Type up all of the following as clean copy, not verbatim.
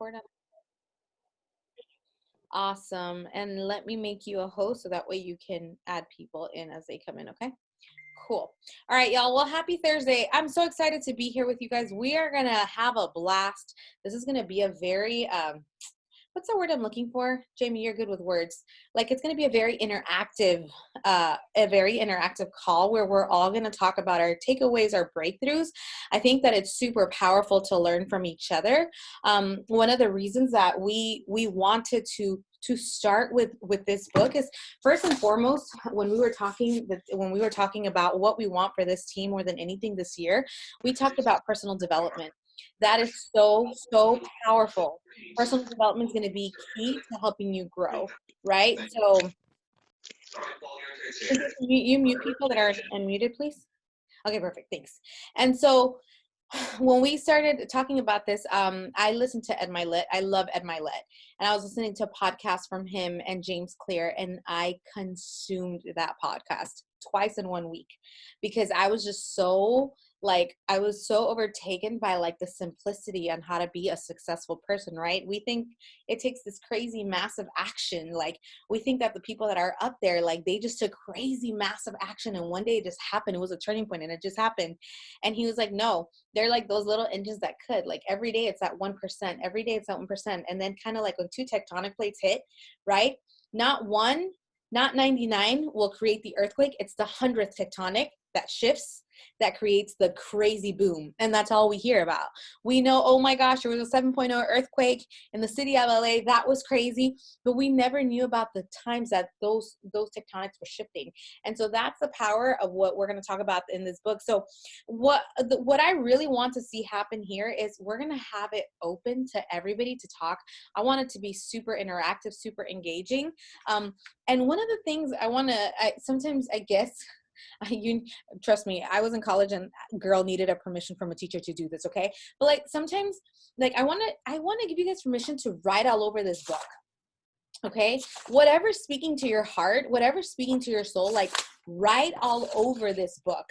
record on? Awesome. And let me make you a host so that way you can add people in as they come in, okay? Cool. All right, y'all. Well, happy Thursday. I'm so excited to be here with you guys. We are going to have a blast. This is going to be a very what's the word I'm looking for? Jamie, you're good with words. Like, it's going to be a very interactive call where we're all going to talk about our takeaways, our breakthroughs. I think that it's super powerful to learn from each other. One of the reasons that we wanted to start with this book is, first and foremost, when we were talking about what we want for this team more than anything this year, we talked about personal development. That is so powerful. Personal development is going to be key to helping you grow, right? So you mute people that are unmuted, please. Okay, perfect. Thanks. And so when we started talking about this, I listened to Ed Milet. I love Ed Milet. And I was listening to a podcast from him and James Clear, and I consumed that podcast twice in 1 week because I was just I was so overtaken by like the simplicity on how to be a successful person, right? We think it takes this crazy massive action. Like, we think that the people that are up there, like, they just took crazy massive action and one day it just happened. It was a turning point and it just happened. And he was like, no, they're like those little engines that could, like, every day it's at 1%, every day it's at 1%. And then kind of like when two tectonic plates hit, right? Not one, not 99 will create the earthquake. It's the 100th tectonic that shifts, that creates the crazy boom. And that's all we hear about. We know, oh my gosh, there was a 7.0 earthquake in the city of LA. That was crazy. But we never knew about the times that those tectonics were shifting. And so that's the power of what we're going to talk about in this book. So what I really want to see happen here is we're going to have it open to everybody to talk. I want it to be super interactive, super engaging. And one of the things sometimes I guess, you trust me, I was in college and girl needed a permission from a teacher to do this, okay? But like sometimes, like, I want to give you guys permission to write all over this book. Okay, whatever's speaking to your heart, whatever's speaking to your soul, like, write all over this book.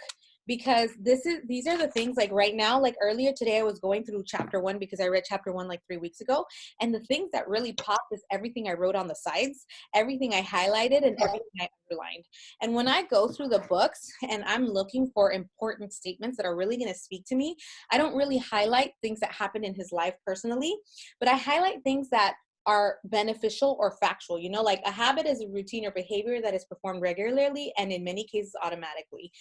Because these are the things, like right now, like earlier today, I was going through chapter 1 because I read chapter 1 like 3 weeks ago. And the things that really popped is everything I wrote on the sides, everything I highlighted, and everything I underlined. And when I go through the books and I'm looking for important statements that are really going to speak to me, I don't really highlight things that happened in his life personally, but I highlight things that are beneficial or factual. You know, like a habit is a routine or behavior that is performed regularly and in many cases automatically.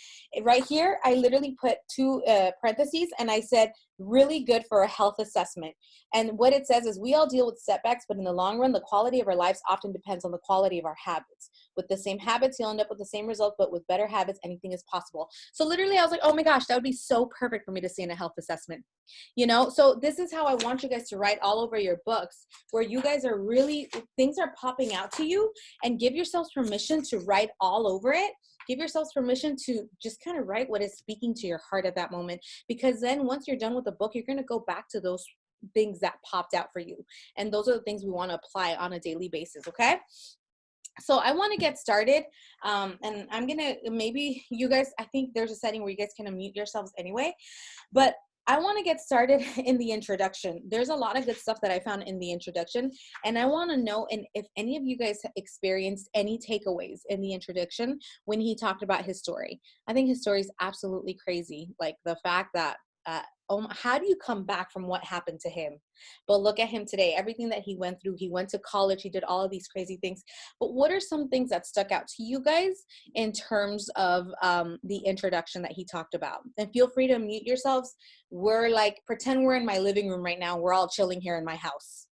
Right here, I literally put two parentheses and I said, really good for a health assessment. And what it says is, we all deal with setbacks, but in the long run, the quality of our lives often depends on the quality of our habits. With the same habits, you'll end up with the same result, but with better habits, anything is possible. So literally, I was like, oh my gosh, that would be so perfect for me to see in a health assessment. You know, so this is how I want you guys to write all over your books, where you guys are really, things are popping out to you, and give yourselves permission to write all over it. Give yourselves permission to just kind of write what is speaking to your heart at that moment, because then once you're done with the book, you're going to go back to those things that popped out for you. And those are the things we want to apply on a daily basis. Okay. So I want to get started, and I'm going to, maybe you guys, I think there's a setting where you guys can unmute yourselves anyway, but I want to get started in the introduction. There's a lot of good stuff that I found in the introduction, and I want to know if any of you guys experienced any takeaways in the introduction when he talked about his story. I think his story is absolutely crazy. Like the fact that, how do you come back from what happened to him? But look at him today, everything that he went through. He went to college, he did all of these crazy things. But what are some things that stuck out to you guys in terms of the introduction that he talked about? And feel free to mute yourselves. We're like, pretend we're in my living room right now. We're all chilling here in my house.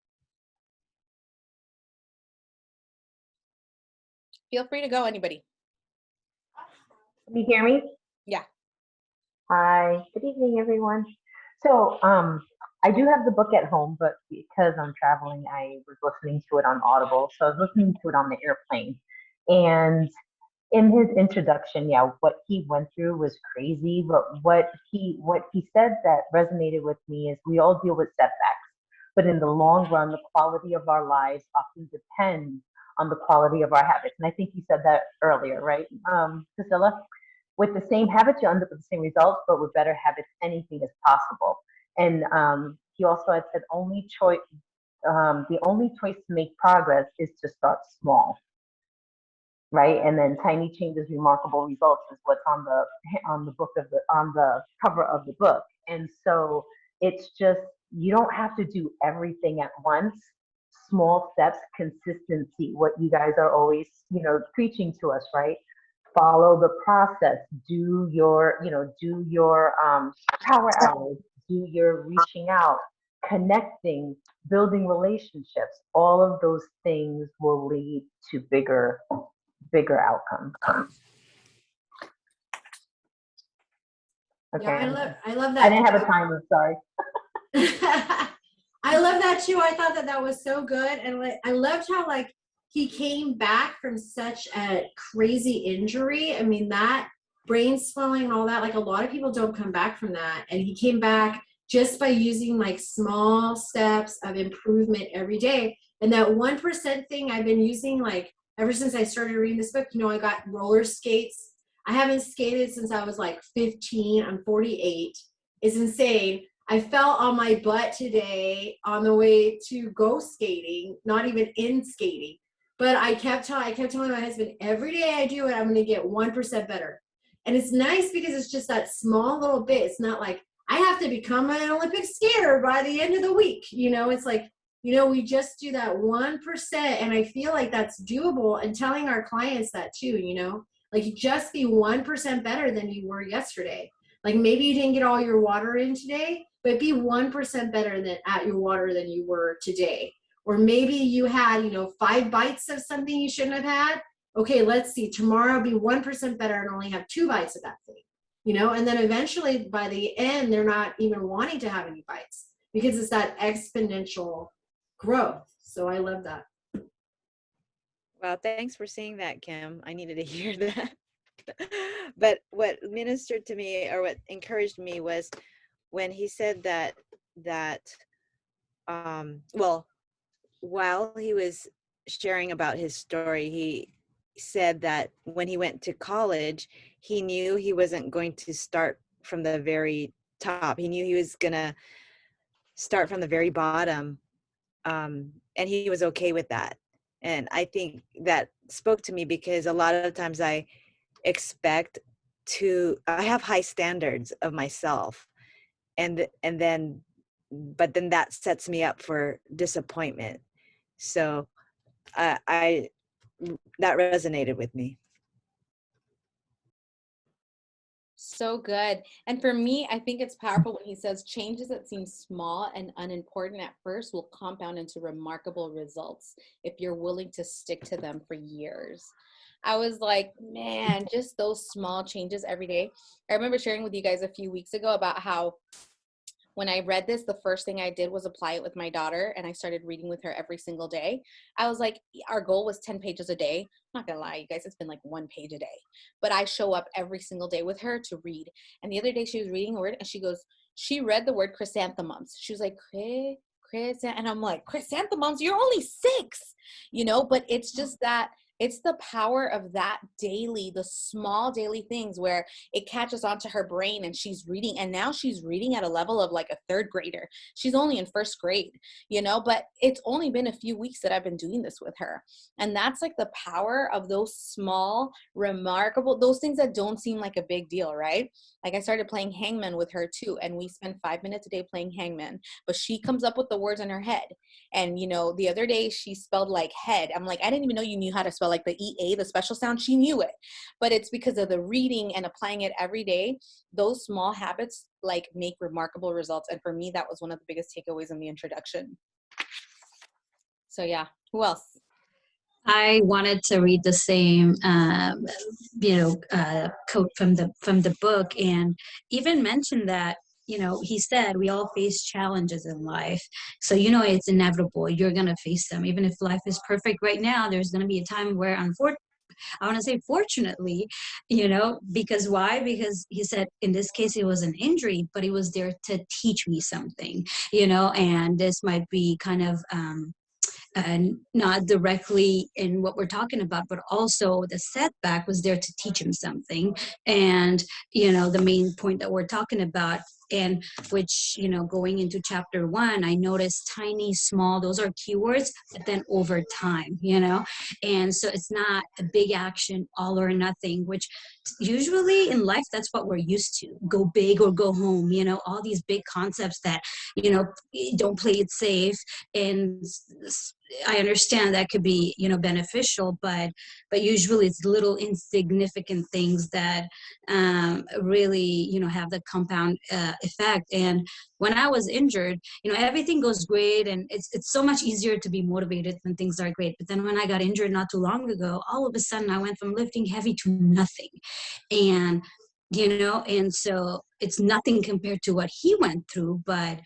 Feel free to go, anybody. Can you hear me? Yeah. Hi, good evening, everyone. So, I do have the book at home, but because I'm traveling, I was listening to it on Audible. So I was listening to it on the airplane. And in his introduction, yeah, what he went through was crazy. But what he said that resonated with me is, we all deal with setbacks, but in the long run, the quality of our lives often depends on the quality of our habits. And I think you said that earlier, right, Priscilla? With the same habits, you end up with the same results, but with better habits, anything is possible. And he also had said, only choice. the only choice to make progress is to start small, right? And then tiny changes, remarkable results is what's on the book of the on the cover of the book. And so it's just, you don't have to do everything at once. Small steps, consistency, what you guys are always, preaching to us, right? Follow the process, do your power hours, do your reaching out, connecting, building relationships. All of those things will lead to bigger outcomes. Okay. Yeah, I love I that. didn't have a timer, sorry. I love that too. I thought that was so good, and I loved how like he came back from such a crazy injury. I mean, that brain swelling and all that, like a lot of people don't come back from that, and he came back just by using like small steps of improvement every day. And that 1% thing I've been using like ever since I started reading this book. I got roller skates. I haven't skated since I was like 15. I'm 48. It's insane. I fell on my butt today on the way to go skating, not even in skating. But I kept telling my husband, every day I do it, I'm going to get 1% better. And it's nice because it's just that small little bit. It's not like I have to become an Olympic skater by the end of the week. It's like, we just do that 1%. And I feel like that's doable, and telling our clients that too, like you just be 1% better than you were yesterday. Like maybe you didn't get all your water in today, but be 1% better at your water than you were today. Or maybe you had, 5 bites of something you shouldn't have had. Okay, let's see. Tomorrow I'll be 1% better and only have 2 bites of that thing. And then eventually by the end, they're not even wanting to have any bites because it's that exponential growth. So I love that. Wow, thanks for saying that, Kim. I needed to hear that. But what ministered to me, or what encouraged me, was when he said that well, while he was sharing about his story, he said that when he went to college, he knew he wasn't going to start from the very top. He knew he was gonna start from the very bottom, and he was okay with that. And I think that spoke to me because a lot of times I have high standards of myself, but then that sets me up for disappointment. So I that resonated with me. So good. And for me, I think it's powerful when he says changes that seem small and unimportant at first will compound into remarkable results if you're willing to stick to them for years. I was like, man, just those small changes every day. I remember sharing with you guys a few weeks ago about how when I read this, the first thing I did was apply it with my daughter, and I started reading with her every single day. I was like, our goal was 10 pages a day. I'm not gonna lie, you guys, it's been like 1 page a day. But I show up every single day with her to read. And the other day she was reading a word, and she read the word chrysanthemums. She was like, and I'm like, chrysanthemums, you're only 6, but it's just that. It's the power of that the small daily things where it catches onto her brain and she's reading. And now she's reading at a level of like a 3rd grader. She's only in 1st grade, but it's only been a few weeks that I've been doing this with her. And that's like the power of those small, remarkable, those things that don't seem like a big deal, right? Like I started playing hangman with her too. And we spend 5 minutes a day playing hangman, but she comes up with the words in her head. And, the other day she spelled like head. I'm like, I didn't even know you knew how to spell like the EA, the special sound. She knew it, but it's because of the reading and applying it every day. Those small habits like make remarkable results. And for me, that was one of the biggest takeaways in the introduction. So yeah, who else? I wanted to read the same, quote from the book, and even mention that, he said we all face challenges in life. So, it's inevitable. You're going to face them. Even if life is perfect right now, there's going to be a time where, I want to say fortunately, because why? Because he said in this case it was an injury, but it was there to teach me something, and this might be kind of and not directly in what we're talking about, but also the setback was there to teach him something. And the main point that we're talking about And which, you know, going into chapter 1, I noticed tiny, small, those are keywords, but then over time, you know. And so it's not a big action, all or nothing, which usually in life, that's what we're used to. Go big or go home, you know, all these big concepts that, you know, don't play it safe. And I understand that could be, you know, beneficial, but usually it's little insignificant things that really, you know, have the compound effect. And when I was injured, you know, everything goes great, and it's so much easier to be motivated when things are great. But then when I got injured not too long ago, all of a sudden I went from lifting heavy to nothing. And you know, and so it's nothing compared to what he went through, but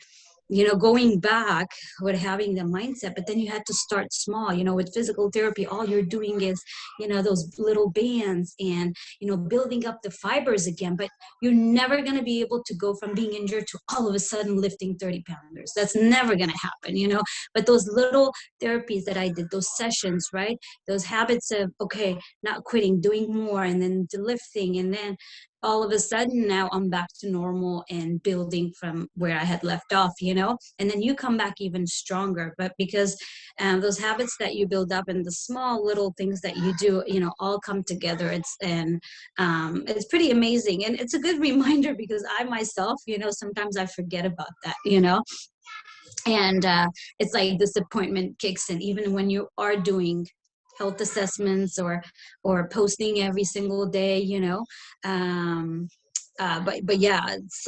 you know, going back with having the mindset, but then you had to start small. You know, with physical therapy, all you're doing is, you know, those little bands and, you know, building up the fibers again, but you're never going to be able to go from being injured to all of a sudden lifting 30 pounders. That's never going to happen, you know. But those little therapies that I did, those sessions, right, those habits of, okay, not quitting, doing more, and then to lifting, and then all of a sudden now I'm back to normal and building from where I had left off, you know. And then you come back even stronger. But because those habits that you build up and the small little things that you do, you know, all come together. It's pretty amazing. And it's a good reminder, because I myself, you know, sometimes I forget about that, you know. And it's like disappointment kicks in even when you are doing health assessments or posting every single day, you know. But yeah, it's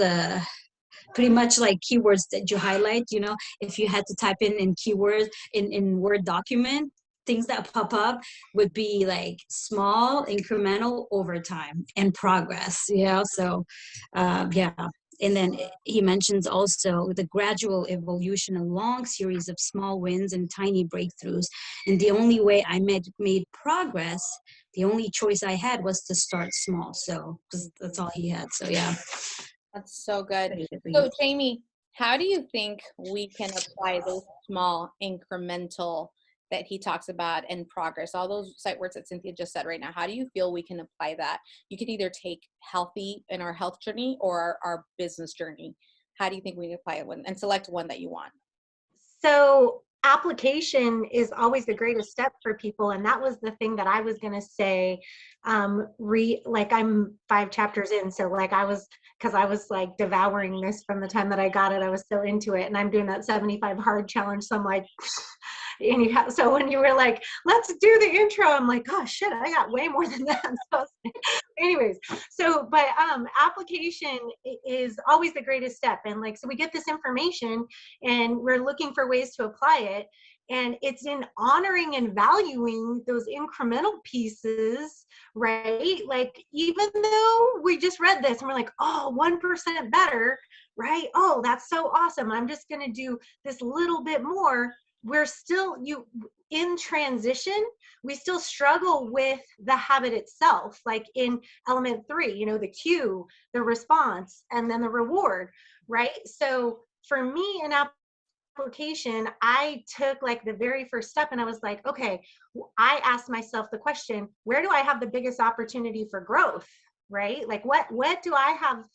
pretty much like keywords that you highlight. You know, if you had to type in keywords in Word document, things that pop up would be like small, incremental, over time, and progress. You know, so yeah. And then he mentions also the gradual evolution, a long series of small wins and tiny breakthroughs. And the only way I made progress, the only choice I had was to start small. So, because that's all he had. So, yeah. That's so good. So, Jamie, how do you think we can apply those small incremental that he talks about and progress, all those sight words that Cynthia just said right now? How do you feel we can apply that? You can either take healthy in our health journey or our business journey. How do you think we can apply it and select one that you want? So application is always the greatest step for people. And that was the thing that I was going to say. Like I'm 5 chapters in. So like because I was like devouring this from the time that I got it. I was so into it, and I'm doing that 75 hard challenge. So I'm like, anyhow, so when you were like, let's do the intro, I'm like, oh shit, I got way more than that. So anyways, so but application is always the greatest step. And like, so we get this information and we're looking for ways to apply it, and it's in honoring and valuing those incremental pieces, right? Like, even though we just read this and we're like, oh, 1% better, right? Oh, that's so awesome, I'm just going to do this little bit more. We're still in transition. We still struggle with the habit itself, like in element 3, you know, the cue, the response, and then the reward, right? So for me in application, I took like the very first step, and I was like, okay, I asked myself the question, where do I have the biggest opportunity for growth, right? Like what do I have?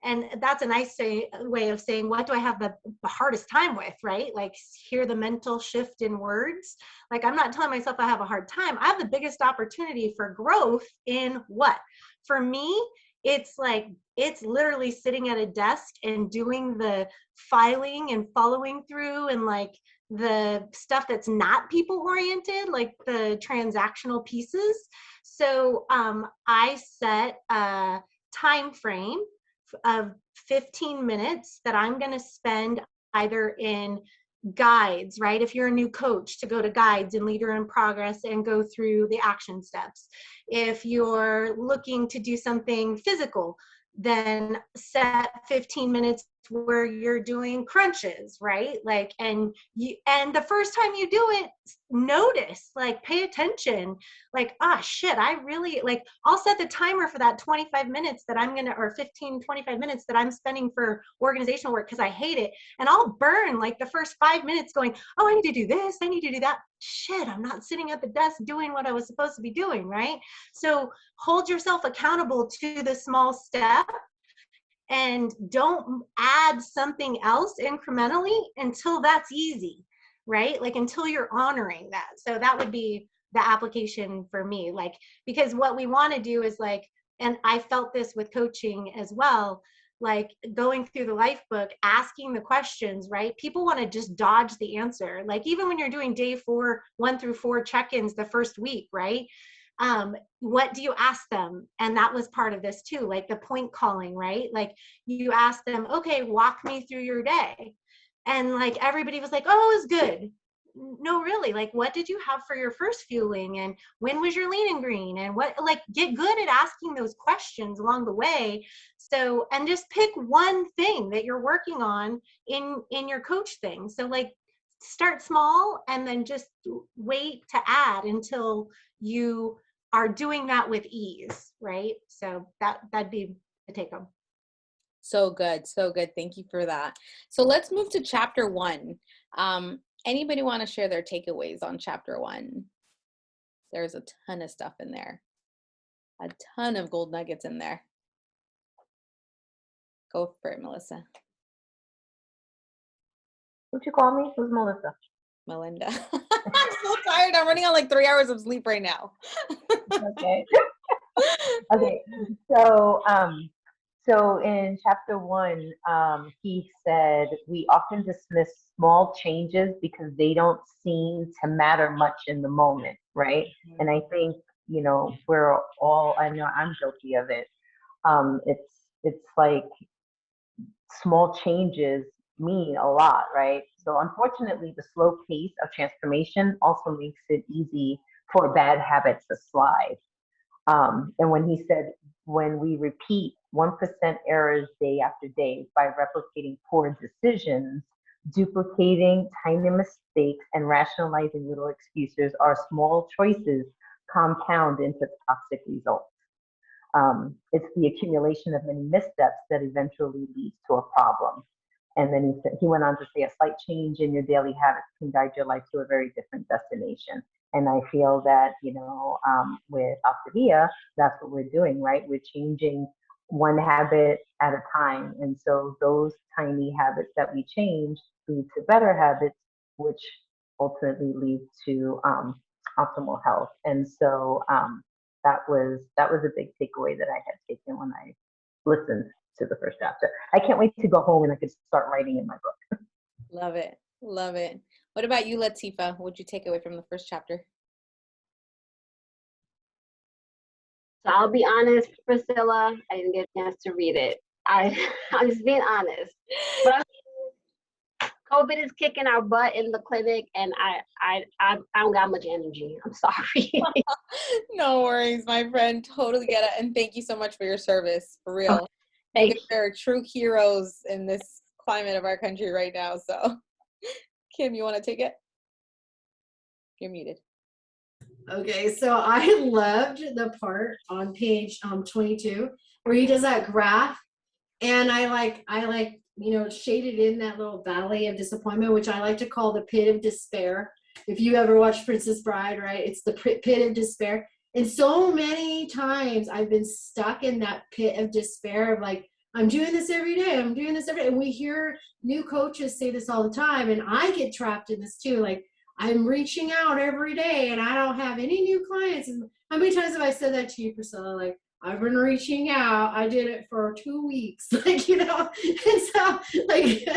And that's a nice way of saying, what do I have the hardest time with, right? Like, hear the mental shift in words. Like, I'm not telling myself I have a hard time. I have the biggest opportunity for growth in what? For me, it's like, it's literally sitting at a desk and doing the filing and following through, and like the stuff that's not people oriented, like the transactional pieces. So I set a time frame of 15 minutes that I'm going to spend either in guides, right? If you're a new coach, to go to guides and Leader in Progress and go through the action steps. If you're looking to do something physical, then set 15 minutes where you're doing crunches, right? Like, and the first time you do it, notice, like, pay attention, like, shit, I really, like, I'll set the timer for that 25 minutes that I'm gonna, or 15, 25 minutes that I'm spending for organizational work, because I hate it. And I'll burn like the first 5 minutes going, oh, I need to do this, I need to do that. Shit, I'm not sitting at the desk doing what I was supposed to be doing, right? So hold yourself accountable to the small step, and don't add something else incrementally until that's easy, right? Like until you're honoring that. So that would be the application for me, like, because what we want to do is like, and I felt this with coaching as well, like going through the life book, asking the questions, right? People want to just dodge the answer. Like even when you're doing day 4, 1 through 4 check-ins the first week, right? What do you ask them? And that was part of this too, like the point calling, right? Like you ask them, okay, walk me through your day. And like everybody was like, oh, it was good. No, really, like what did you have for your first fueling, and when was your lean and green, and what, like get good at asking those questions along the way. So, and just pick one thing that you're working on in your coach thing. So like start small and then just wait to add until you are doing that with ease, right? So that'd be the take home. So good. So good. Thank you for that. So let's move to chapter 1. Anybody want to share their takeaways on chapter 1? There's a ton of stuff in there. A ton of gold nuggets in there. Go for it, Melissa. What'd you call me? Who's Melissa? Melinda. I'm so tired. I'm running on like 3 hours of sleep right now. Okay. Okay. So in chapter 1, he said, we often dismiss small changes because they don't seem to matter much in the moment, right? And I think, you know, we're all, I know I'm guilty of it. It's like small changes mean a lot, right? So unfortunately, the slow pace of transformation also makes it easy for bad habits to slide. And when he said, when we repeat 1% errors day after day by replicating poor decisions, duplicating tiny mistakes, and rationalizing little excuses, our small choices compound into toxic results. It's the accumulation of many missteps that eventually leads to a problem. And then he went on to say, a slight change in your daily habits can guide your life to a very different destination. And I feel that, you know, with Optavia, that's what we're doing, right? We're changing one habit at a time. And so those tiny habits that we change lead to better habits, which ultimately lead to optimal health. And so that was a big takeaway that I had taken when I listened to the first chapter. I can't wait to go home and I could start writing in my book. Love it. Love it. What about you, Latifa? What'd you take away from the first chapter? So I'll be honest, Priscilla, I didn't get a chance to read it. I'm just being honest. But COVID is kicking our butt in the clinic, and I don't got much energy. I'm sorry. No worries, my friend. Totally get it. And thank you so much for your service, for real. You guys are true heroes in this climate of our country right now. So, Kim, you want to take it? You're muted. Okay, so I loved the part on page 22 where he does that graph, and I like you know, shaded in that little valley of disappointment, which I like to call the pit of despair. If you ever watched Princess Bride, right, it's the pit of despair. And so many times I've been stuck in that pit of despair of like, I'm doing this every day, I'm doing this every day. And we hear new coaches say this all the time, and I get trapped in this too. Like, I'm reaching out every day and I don't have any new clients. And how many times have I said that to you, Priscilla? Like, I've been reaching out. I did it for 2 weeks, like, you know, and so like,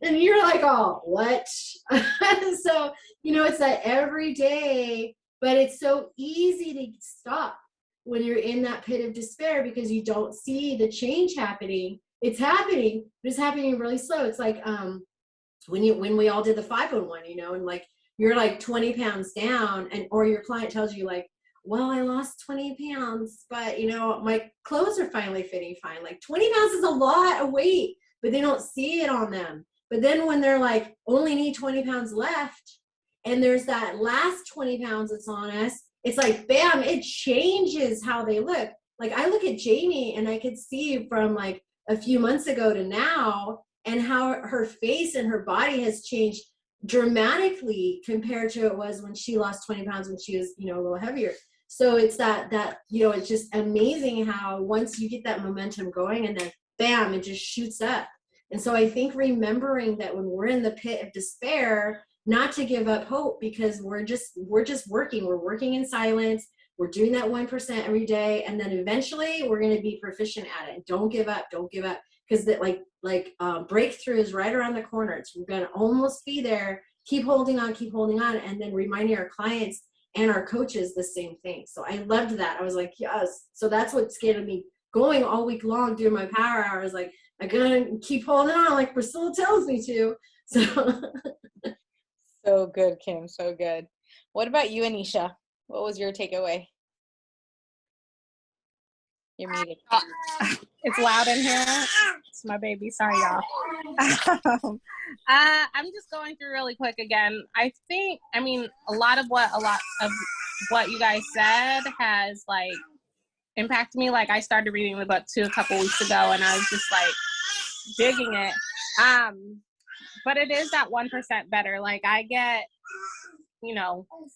and you're like, oh, what? So, you know, it's that every day, but it's so easy to stop when you're in that pit of despair because you don't see the change happening. It's happening, but it's happening really slow. It's like, when we all did the 501, you know, and like, you're like 20 pounds down, and or your client tells you like, well, I lost 20 pounds, but you know, my clothes are finally fitting fine. Like 20 pounds is a lot of weight, but they don't see it on them. But then when they're like, only need 20 pounds left, and there's that last 20 pounds that's on us, it's like, bam, it changes how they look. Like I look at Jamie and I could see from like a few months ago to now, and how her face and her body has changed dramatically compared to it was when she lost 20 pounds when she was, you know, a little heavier. So it's that, you know, it's just amazing how once you get that momentum going and then bam, it just shoots up. And so I think remembering that when we're in the pit of despair, not to give up hope, because we're just working. We're working in silence. We're doing that 1% every day, and then eventually we're going to be proficient at it. Don't give up. Don't give up, because that breakthrough is right around the corner. We're going to almost be there. Keep holding on. Keep holding on, and then reminding our clients and our coaches the same thing. So I loved that. I was like, yes. So that's what's getting me going all week long doing my power hours. Like, I gotta keep holding on, like Priscilla tells me to. So. So good, Kim. So good. What about you, Anisha? What was your takeaway? You're muted. It's loud in here. It's my baby. Sorry, y'all. I'm just going through really quick again. I mean, a lot of what you guys said has like impacted me. Like, I started reading the book too a couple weeks ago, and I was just like digging it. But it is that 1% better. Like, I get,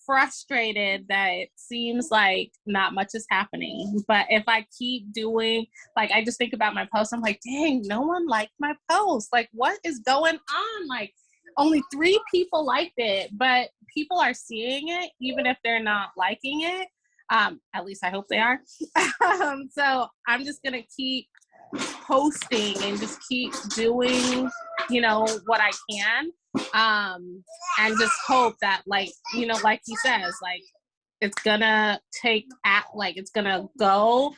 frustrated that it seems like not much is happening. But if I keep doing, like, I just think about my post, I'm like, dang, no one liked my post. Like, what is going on? Like, only 3 people liked it, but people are seeing it, even if they're not liking it. At least I hope they are. So I'm just going to keep posting and just keep doing, what I can. And just hope that, like he says, like, it's gonna it's gonna go,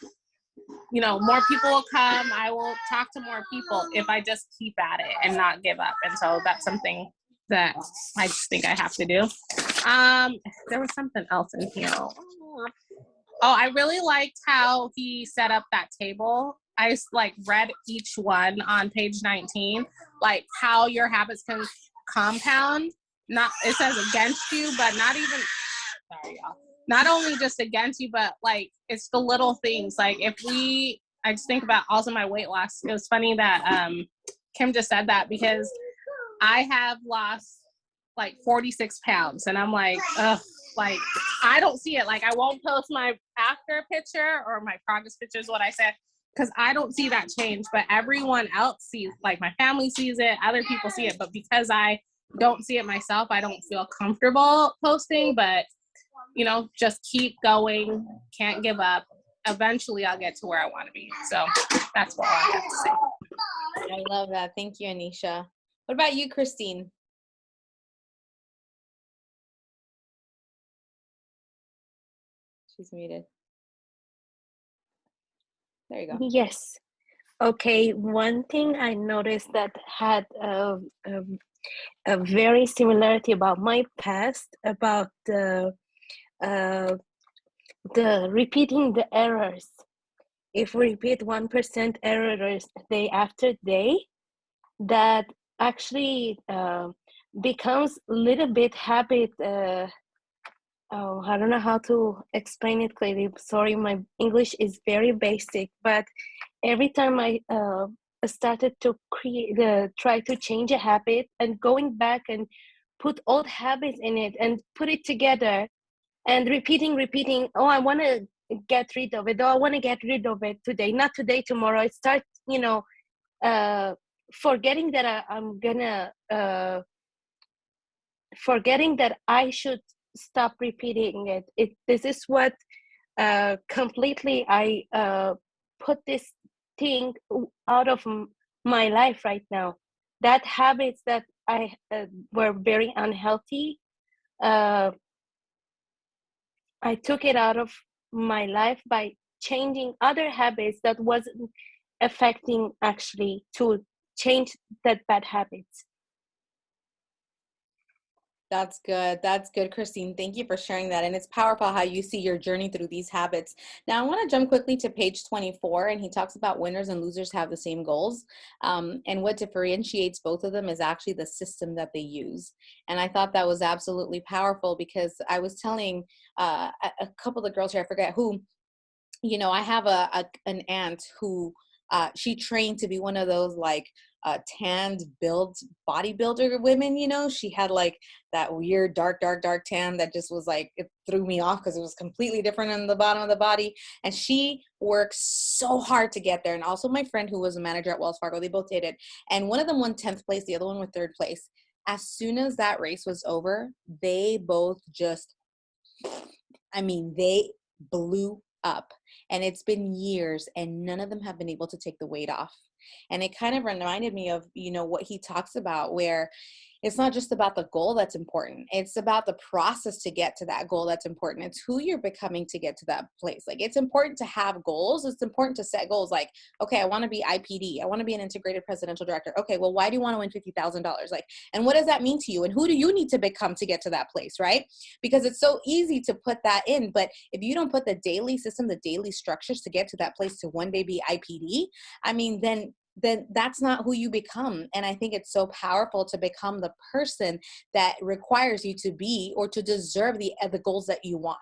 more people will come. I will talk to more people if I just keep at it and not give up. And so that's something that I just think I have to do. There was something else in here. Oh, I really liked how he set up that table. I just read each one on page 19, like how your habits can compound. Not, it says against you, but not even, sorry y'all, not only just against you, but like it's the little things. Like I just think about also my weight loss. It was funny that Kim just said that, because I have lost 46 pounds, and I'm like, ugh, like I don't see it. Like, I won't post my after picture or my progress picture is what I said, because I don't see that change, but everyone else sees, like my family sees it, other people see it, but because I don't see it myself, I don't feel comfortable posting. But just keep going, can't give up. Eventually I'll get to where I want to be. So that's all I have to say. I love that. Thank you, Anisha. What about you, Christine? She's muted. There you go. Yes. Okay. One thing I noticed that had a very similarity about my past, about the repeating the errors. If we repeat 1% errors day after day, that actually becomes a little bit habit. I don't know how to explain it clearly. Sorry, my English is very basic, but every time I started to try to change a habit and going back and put old habits in it and put it together and repeating, oh, I want to get rid of it. Oh, I want to get rid of it today, not today, tomorrow. I start, forgetting that I'm gonna, forgetting that I should stop repeating it. This is what completely I put this thing out of my life right now. That habits that I were very unhealthy, I took it out of my life by changing other habits that wasn't affecting, actually, to change that bad habits. That's good. That's good, Christine. Thank you for sharing that. And it's powerful how you see your journey through these habits. Now, I want to jump quickly to page 24, and he talks about winners and losers have the same goals. And what differentiates both of them is actually the system that they use. And I thought that was absolutely powerful, because I was telling a couple of girls here, I forget who, I have an aunt who she trained to be one of those tanned build bodybuilder women, you know. She had like that weird dark tan that just was like, it threw me off because it was completely different on the bottom of the body. And she worked so hard to get there. And also my friend who was a manager at Wells Fargo, they both did it. And one of them won 10th place, the other one won 3rd place. As soon as that race was over, they both just, I mean, they blew up. And it's been years and none of them have been able to take the weight off. And it kind of reminded me of, you know, what he talks about, where it's not just about the goal that's important. It's about the process to get to that goal that's important. It's who you're becoming to get to that place. Like, it's important to have goals. It's important to set goals like, okay, I want to be IPD. I want to be an integrated presidential director. Okay, well, why do you want to win $50,000? Like, and what does that mean to you? And who do you need to become to get to that place, right? Because it's so easy to put that in. But if you don't put the daily system, the daily structures to get to that place to one day be IPD, I mean, then that's not who you become. And I think it's so powerful to become the person that requires you to be or to deserve the goals that you want.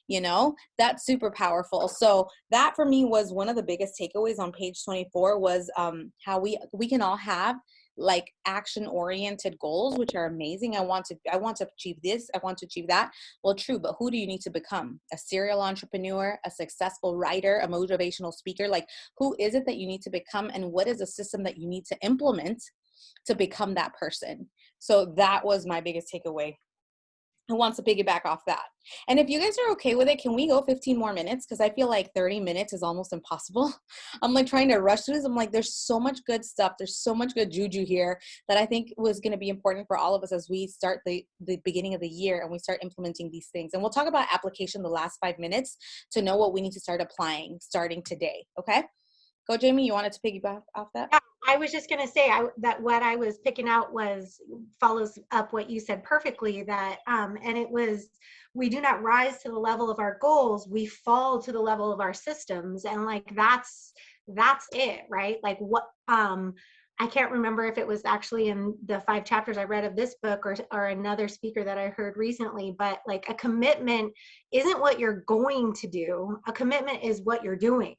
You know, that's super powerful. So that for me was one of the biggest takeaways on page 24 was how we can all have like action-oriented goals, which are amazing. I want to achieve this. I want to achieve that. Well, true, but who do you need to become? A serial entrepreneur, a successful writer, a motivational speaker? Like, who is it that you need to become, and what is a system that you need to implement to become that person? So that was my biggest takeaway. Who wants to piggyback off that? And if you guys are okay with it, can we go 15 more minutes? Because I feel like 30 minutes is almost impossible. I'm like trying to rush through this. I'm like, there's so much good stuff. There's so much good juju here that I think was going to be important for all of us as we start the beginning of the year and we start implementing these things. And we'll talk about application the last 5 minutes to know what we need to start applying starting today. Okay? Go, Jamie. You wanted to piggyback off that? Yeah, I was just going to say that what I was picking out follows up what you said perfectly, that and it was, we do not rise to the level of our goals, we fall to the level of our systems. And like that's it, right? Like what I can't remember if it was actually in the 5 chapters I read of this book or another speaker that I heard recently, but like a commitment isn't what you're going to do. A commitment is what you're doing.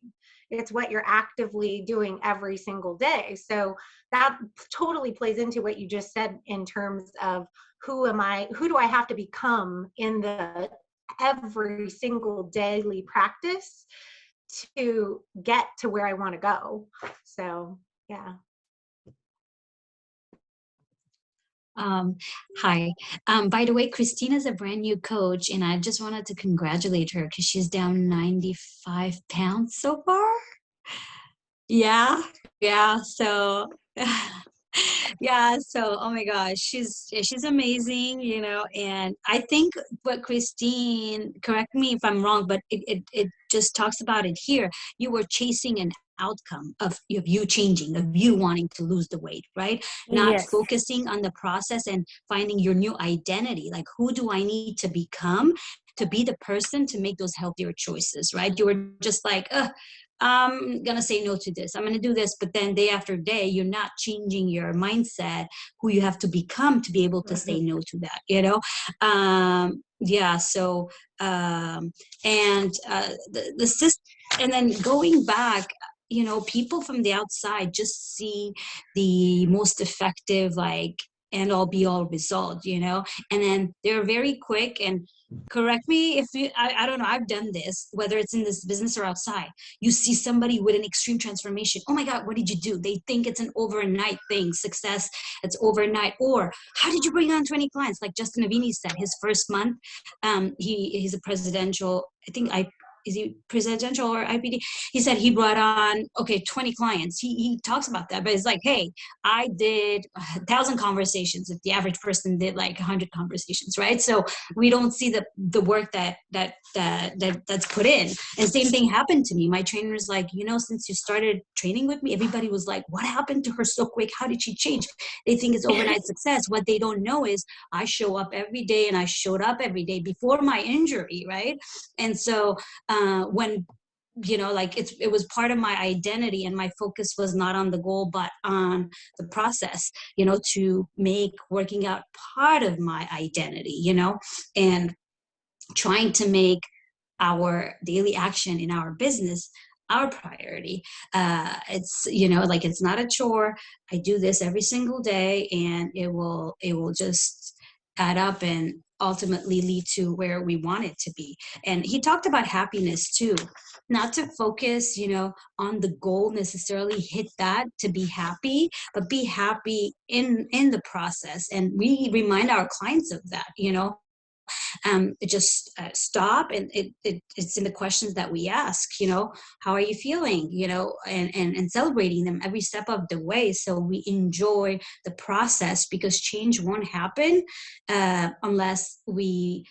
It's what you're actively doing every single day. So that totally plays into what you just said in terms of who do I have to become in the every single daily practice to get to where I want to go. So yeah. Hi. By the way, Christina's a brand new coach, and I just wanted to congratulate her because she's down 95 pounds so far. Yeah. So yeah, so oh my gosh, she's amazing, you know. And I think what Christine, correct me if I'm wrong, but it just talks about it here. You were chasing an outcome of you changing, of you wanting to lose the weight, right? Not Yes. focusing on the process and finding your new identity. Like, who do I need to become to be the person to make those healthier choices, right? You were just like, I'm gonna say no to this, I'm gonna do this, but then day after day you're not changing your mindset, who you have to become to be able to say no to that, you know. Yeah, so and the system, and then going back, you know, people from the outside just see the most effective, like, end all be all result, you know, and then they're very quick. And correct me if you, I don't know, I've done this, whether it's in this business or outside. You see somebody with an extreme transformation, oh my God, what did you do? They think it's an overnight thing, success, it's overnight. Or how did you bring on 20 clients? Like Justin Avini said, his first month, he's a presidential, I think is he presidential or IPD? He said he brought on, 20 clients. He talks about that, but it's like, hey, I did 1,000 conversations if the average person did like 100 conversations, right? So we don't see the work that's put in. And same thing happened to me. My trainer is like, you know, since you started training with me, everybody was like, what happened to her so quick? How did she change? They think it's overnight success. What they don't know is I show up every day, and I showed up every day before my injury, right? And so when, you know, like it was part of my identity, and my focus was not on the goal, but on the process, you know, to make working out part of my identity, you know, and trying to make our daily action in our business our priority. It's, like, it's not a chore. I do this every single day, and it will just add up and ultimately lead to where we want it to be. And he talked about happiness too, not to focus, on the goal necessarily, hit that to be happy, but be happy in the process. And we remind our clients of that, just stop, and it's in the questions that we ask, how are you feeling, and celebrating them every step of the way, so we enjoy the process, because change won't happen unless we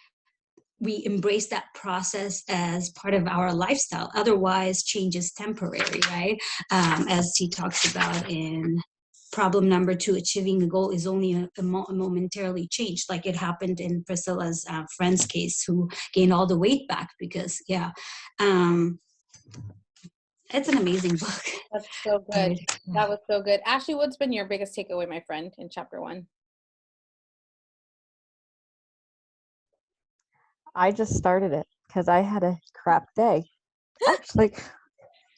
embrace that process as part of our lifestyle. Otherwise, change is temporary, right? As he talks about in problem number 2, achieving a goal is only a momentarily changed, like it happened in Priscilla's friend's case, who gained all the weight back because, it's an amazing book. That's so good. That was so good. Ashley, what's been your biggest takeaway, my friend, in chapter 1? I just started it because I had a crap day. Actually,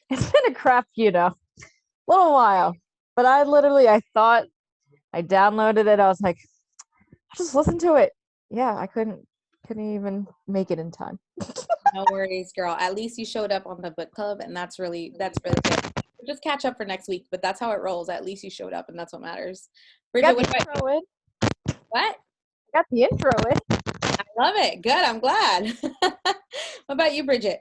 it's been a crap, little while. But I thought I downloaded it. I was like, just listen to it. Yeah, I couldn't even make it in time. No worries, girl. At least you showed up on the book club, and that's really good. We'll just catch up for next week, but that's how it rolls. At least you showed up, and that's what matters. Bridget, what about you? What? Got the intro in. I love it. Good. I'm glad. What about you, Bridget?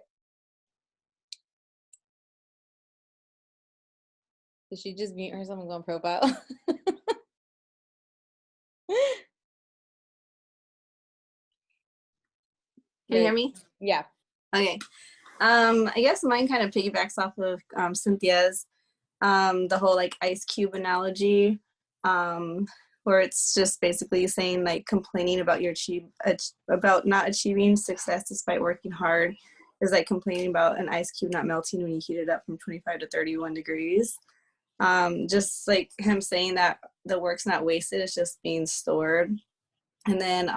Did she just mute herself and go on profile? Can you hear me? Yeah. Okay. I guess mine kind of piggybacks off of Cynthia's, the whole like ice cube analogy, where it's just basically saying like complaining about about not achieving success despite working hard is like complaining about an ice cube not melting when you heat it up from 25 to 31 degrees. Just like him saying that the work's not wasted, it's just being stored. And then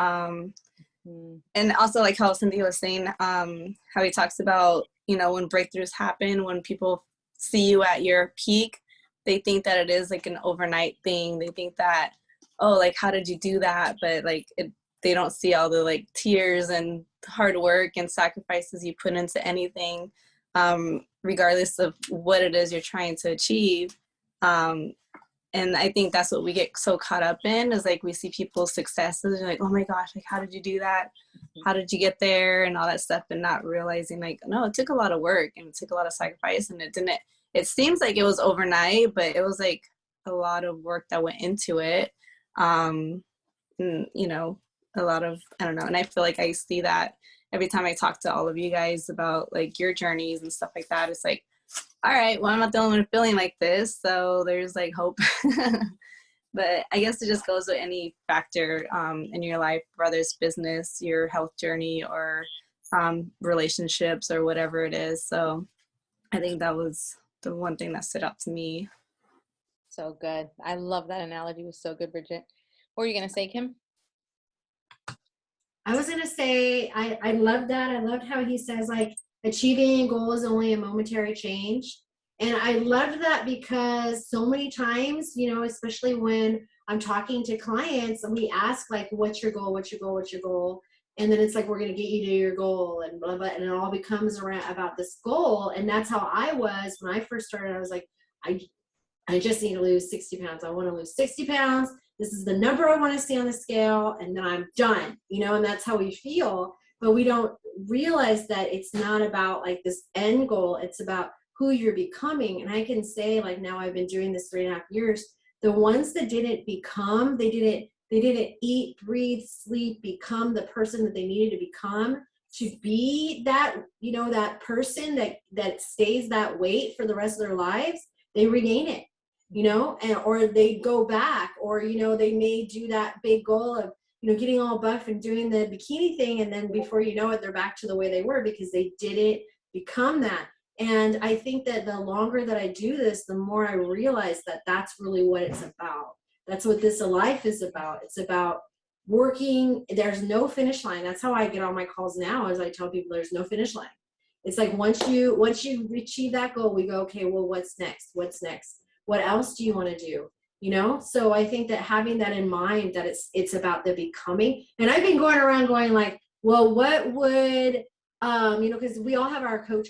and also like how Cynthia was saying, how he talks about, when breakthroughs happen, when people see you at your peak, they think that it is like an overnight thing. They think that, oh, like, how did you do that? But like, they don't see all the like tears and hard work and sacrifices you put into anything, regardless of what it is you're trying to achieve. And I think that's what we get so caught up in, is like we see people's successes and like, oh my gosh, like, how did you do that? How did you get there? And all that stuff, and not realizing like, no, it took a lot of work and it took a lot of sacrifice, and it seems like it was overnight, but it was like a lot of work that went into it. And, a lot of, I don't know. And I feel like I see that every time I talk to all of you guys about like your journeys and stuff like that. It's like, all right, well, I'm not the only one feeling like this, so there's like hope. But I guess it just goes with any factor in your life, whether it's business, your health journey, or relationships, or whatever it is. So I think that was the one thing that stood out to me. So good. I love that analogy. It was so good, Bridget. What were you going to say, Kim? I was going to say, I love that. I loved how he says, like, achieving a goal is only a momentary change. And I loved that because so many times, especially when I'm talking to clients, and we ask like, what's your goal? What's your goal? What's your goal? And then it's like, we're going to get you to your goal, and blah, blah, and it all becomes around about this goal. And that's how I was when I first started. I was like, I just need to lose 60 pounds. I want to lose 60 pounds. This is the number I want to see on the scale, and then I'm done, and that's how we feel. But we don't realize that it's not about like this end goal. It's about who you're becoming. And I can say, like, now I've been doing this 3.5 years. The ones that didn't become, they didn't eat, breathe, sleep, become the person that they needed to become to be that, that person that stays that weight for the rest of their lives. They regain it, or they go back, or, they may do that big goal of, getting all buff and doing the bikini thing. And then before you know it, they're back to the way they were because they didn't become that. And I think that the longer that I do this, the more I realize that that's really what it's about. That's what this life is about. It's about working. There's no finish line. That's how I get on my calls now, is I tell people there's no finish line. It's like once you achieve that goal, we go, okay, well, what's next? What's next? What else do you want to do? You know, so I think that having that in mind, that it's about the becoming. And I've been going around going like, well, what would you know, because we all have our coach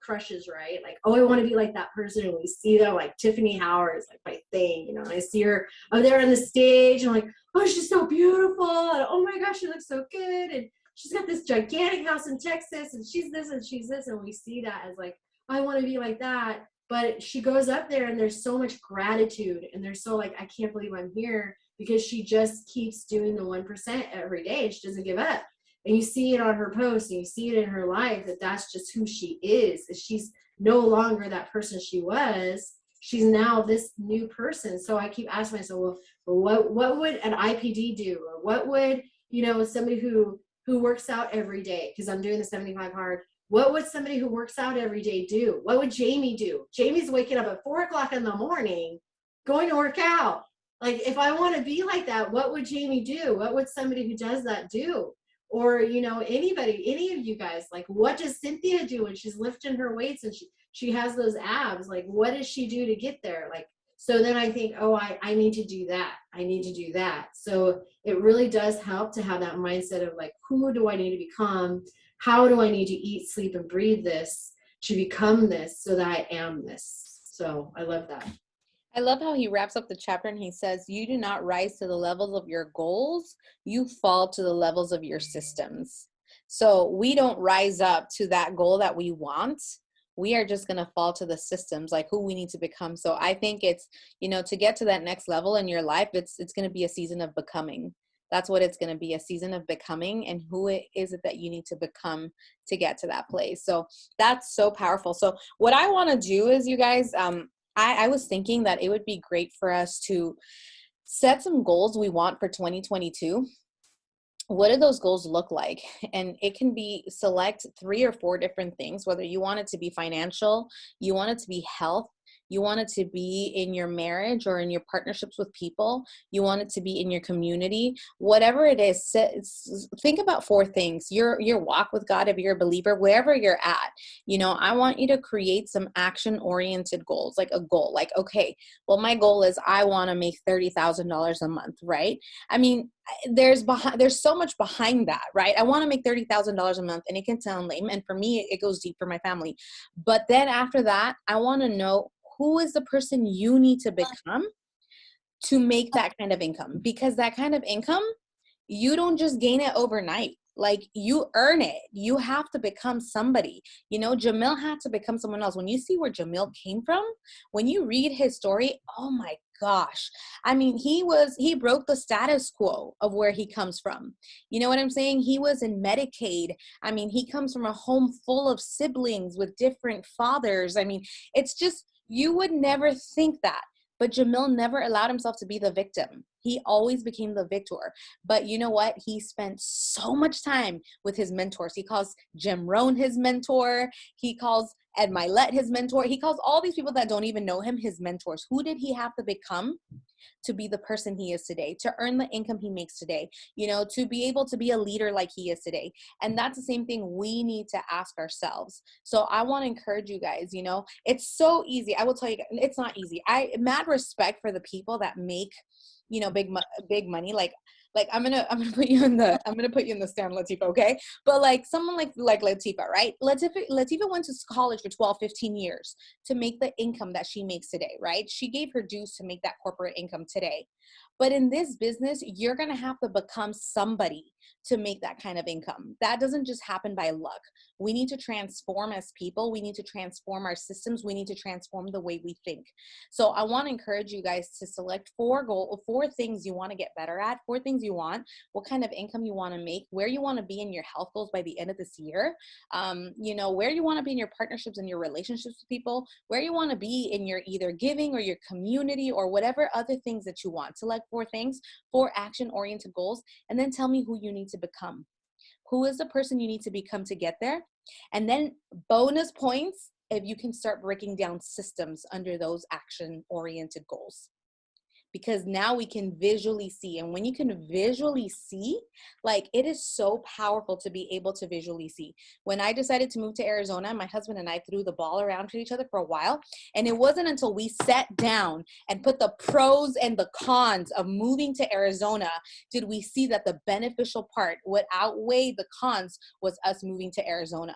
crushes, right? Like, oh, I want to be like that person. And we see them, like Tiffany Howard is like my thing, you know, and I see her up there on the stage and I'm like, oh, she's so beautiful. And oh my gosh, she looks so good. And she's got this gigantic house in Texas and she's this and she's this. And we see that as like, I want to be like that. But she goes up there and there's so much gratitude and there's so like, I can't believe I'm here, because she just keeps doing the 1% every day. She doesn't give up. And you see it on her posts and you see it in her life, that that's just who she is. She's no longer that person she was. She's now this new person. So I keep asking myself, well, what would an IPD do? Or what would, you know, somebody who works out every day, because I'm doing the 75 hard, what would somebody who works out every day do? What would Jamie do? Jamie's waking up at 4 o'clock in the morning, going to work out. Like, if I want to be like that, what would Jamie do? What would somebody who does that do? Or, you know, anybody, any of you guys, like, what does Cynthia do when she's lifting her weights and she has those abs? Like, what does she do to get there? Like, so then I think, oh, I need to do that. I need to do that. So it really does help to have that mindset of like, who do I need to become? How do I need to eat, sleep, and breathe this to become this so that I am this? So I love that. I love how he wraps up the chapter and he says, you do not rise to the levels of your goals, you fall to the levels of your systems. So we don't rise up to that goal that we want. We are just going to fall to the systems, like who we need to become. So I think it's, you know, to get to that next level in your life, it's going to be a season of becoming. That's what it's going to be, a season of becoming, and who it is it that you need to become to get to that place. So that's so powerful. So what I want to do is, you guys, I was thinking that it would be great for us to set some goals we want for 2022. What do those goals look like? And it can be select 3 or 4 different things, whether you want it to be financial, you want it to be health, you want it to be in your marriage or in your partnerships with people, you want it to be in your community, whatever it is. Think about 4 things. Your walk with God, if you're a believer, wherever you're at, you know, I want you to create some action-oriented goals, like a goal, like, okay, well, my goal is I want to make $30,000 a month, right? I mean, there's so much behind that, right? I want to make $30,000 a month, and it can sound lame. And for me, it goes deep for my family. But then after that, I want to know, who is the person you need to become to make that kind of income? Because that kind of income, you don't just gain it overnight. Like, you earn it. You have to become somebody. You know, Jamil had to become someone else. When you see where Jamil came from, when you read his story, oh my gosh. I mean, he broke the status quo of where he comes from. You know what I'm saying? He was in Medicaid. I mean, he comes from a home full of siblings with different fathers. I mean, it's just, you would never think that. But Jamil never allowed himself to be the victim. He always became the victor. But you know what? He spent so much time with his mentors. He calls Jim Rohn his mentor. He calls Ed Milet his mentor. He calls all these people that don't even know him his mentors. Who did he have to become to be the person he is today, to earn the income he makes today, you know, to be able to be a leader like he is today? And that's the same thing we need to ask ourselves. So I want to encourage you guys, you know, it's so easy. I will tell you, it's not easy. I mad respect for the people that make, you know, big money. Like I'm gonna put you in the stand, Latifa, okay? But like someone like Latifa, right? Latifa went to college for 12, 15 years to make the income that she makes today, right? She gave her dues to make that corporate income today. But in this business, you're gonna have to become somebody to make that kind of income. That doesn't just happen by luck. We need to transform as people. We need to transform our systems. We need to transform the way we think. So I want to encourage you guys to select 4 things you want to get better at, 4 things you want, what kind of income you want to make, where you want to be in your health goals by the end of this year, you know, where you want to be in your partnerships and your relationships with people, where you want to be in your either giving or your community or whatever other things that you want. Select 4 things, 4 action-oriented goals, and then tell me who you need to become. Who is the person you need to become to get there? And then bonus points if you can start breaking down systems under those action-oriented goals. because now we can visually see. And when you can visually see, like, it is so powerful to be able to visually see. When I decided to move to Arizona, my husband and I threw the ball around to each other for a while. And it wasn't until we sat down and put the pros and the cons of moving to Arizona did we see that the beneficial part, what outweighed the cons, was us moving to Arizona.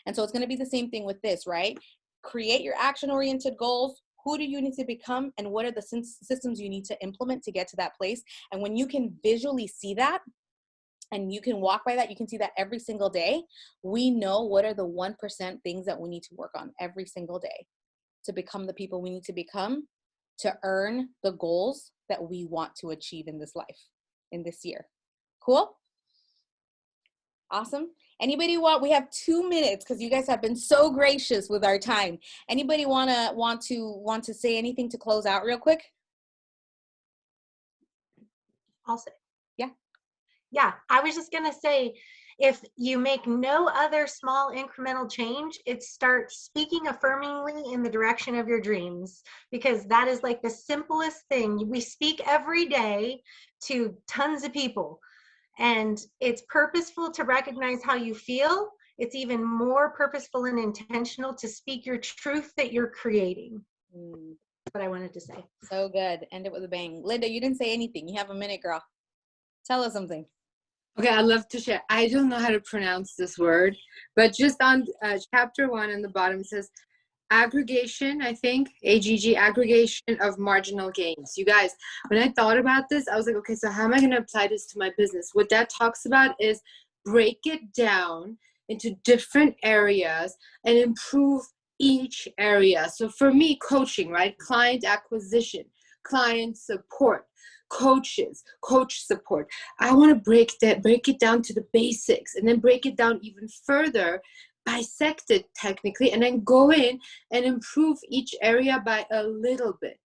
And so it's going to be the same thing with this, right? Create your action-oriented goals. Who do you need to become, and what are the systems you need to implement to get to that place? And when you can visually see that, and you can walk by that, you can see that every single day, we know what are the 1% things that we need to work on every single day to become the people we need to become, to earn the goals that we want to achieve in this life, in this year. Cool? Awesome. Anybody we have 2 minutes because you guys have been so gracious with our time. Anybody want to say anything to close out real quick? I'll say. Yeah. Yeah, I was just gonna say, if you make no other small incremental change, it starts speaking affirmingly in the direction of your dreams, because that is like the simplest thing. We speak every day to tons of people, and it's purposeful to recognize how you feel. It's even more purposeful and intentional to speak your truth that you're creating. That's what I wanted to say. So good. End it with a bang. Linda, you didn't say anything. You have a minute, girl. Tell us something. Okay, I'd love to share. I don't know how to pronounce this word, but just on chapter 1 on the bottom, it says aggregation, I think, AGG, aggregation of marginal gains. You guys, when I thought about this, I was like, okay, so how am I going to apply this to my business? What that talks about is break it down into different areas and improve each area. So for me, coaching, right? Client acquisition, client support, coaches, coach support. I want to break it down to the basics, and then break it down even further, dissect it technically, and then go in and improve each area by a little bit.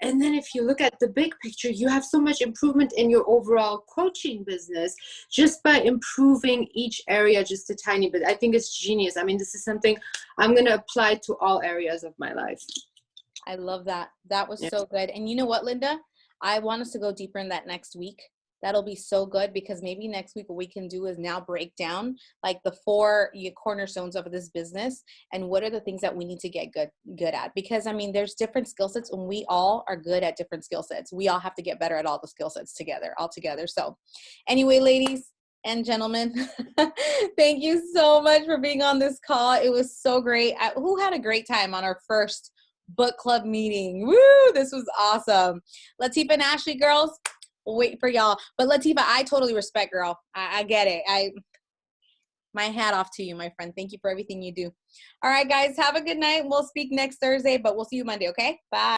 And then if you look at the big picture, you have so much improvement in your overall coaching business just by improving each area just a tiny bit. I think it's genius. I mean, this is something I'm going to apply to all areas of my life. I love that. That was so good. And you know what, Linda? I want us to go deeper in that next week. That'll be so good, because maybe next week what we can do is now break down like the 4 cornerstones of this business, and what are the things that we need to get good at. Because I mean, there's different skill sets, and we all are good at different skill sets. We all have to get better at all the skill sets all together. So anyway, ladies and gentlemen, thank you so much for being on this call. It was so great. Who had a great time on our first book club meeting? Woo, this was awesome. Latifah and Ashley, girls, we'll wait for y'all. But Latifah, I totally respect, girl. I get it. My hat off to you, my friend. Thank you for everything you do. All right, guys, have a good night. We'll speak next Thursday, but we'll see you Monday, okay? Bye.